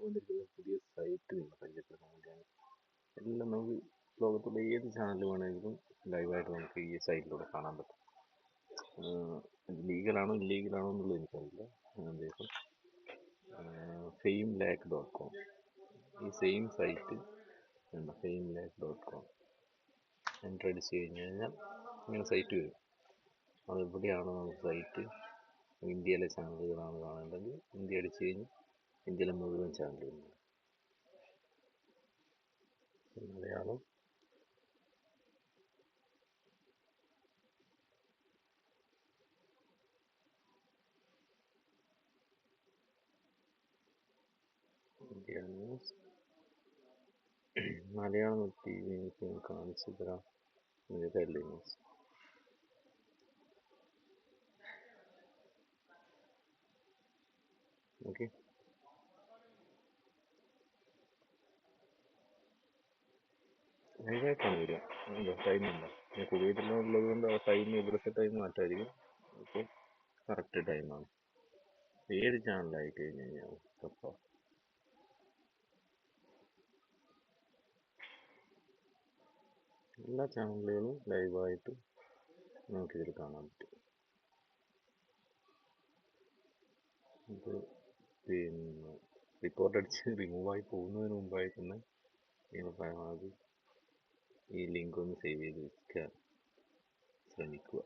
വന്നിരിക്കുന്ന പുതിയ സൈറ്റ് നിങ്ങൾ പരിചയപ്പെടുത്താൻ വേണ്ടിയാണ്. എല്ലാം നമുക്ക് ലോകത്തുള്ള ഏത് ചാനൽ വേണമെങ്കിലും ലൈവായിട്ട് നമുക്ക് ഈ സൈറ്റിലൂടെ കാണാൻ പറ്റും. ലീഗലാണോ ഇല്ലീഗലാണോ എന്നുള്ളത് എനിക്കറിയില്ല. അദ്ദേഹം FameLake.com, ഈ സെയിം സൈറ്റ് ഉണ്ട്, FameLake.com എൻ്റർ അടിച്ച് കഴിഞ്ഞാൽ ഇങ്ങനെ സൈറ്റ് വരും. അതെവിടെയാണ് നമുക്ക് സൈറ്റ്? ഇന്ത്യയിലെ ചാനലുകളാണ് കാണേണ്ടത്. ഇന്ത്യ അടിച്ച് കഴിഞ്ഞ് ഇന്ത്യയിലെ മുഴുവൻ ചാനലുകളുണ്ട്. Malayalam, India news, Malayalam T V news കാണിച്ചു തരാം. ഹെഡ്ലൈൻസ്. ഓക്കെ, ലൈവായിട്ടാണ് വരിക. എന്താ ടൈമുണ്ടോ? ഞാൻ കുവൈറ്റിലും ഉള്ളത് കൊണ്ട് ആ ടൈം ഇവിടുത്തെ ടൈം മാറ്റമായിരിക്കും. അപ്പോൾ കറക്റ്റ് ടൈമാണ്. ഏത് ചാനലായി കഴിഞ്ഞ് കഴിഞ്ഞാൽ അപ്പോൾ എല്ലാ ചാനലുകളും ലൈവായിട്ട് നമുക്കിതിൽ കാണാൻ പറ്റും. ഇത് പിന്നെ റിപ്പോർട്ട് അടിച്ച് റിമൂവായി പോകുന്നതിന് മുമ്പായി തന്നെ നിങ്ങൾ പരമാവധി ഈ ലിങ്ക് ഒന്ന് സേവ് ചെയ്ത് വെക്കാൻ ശ്രമിക്കുക.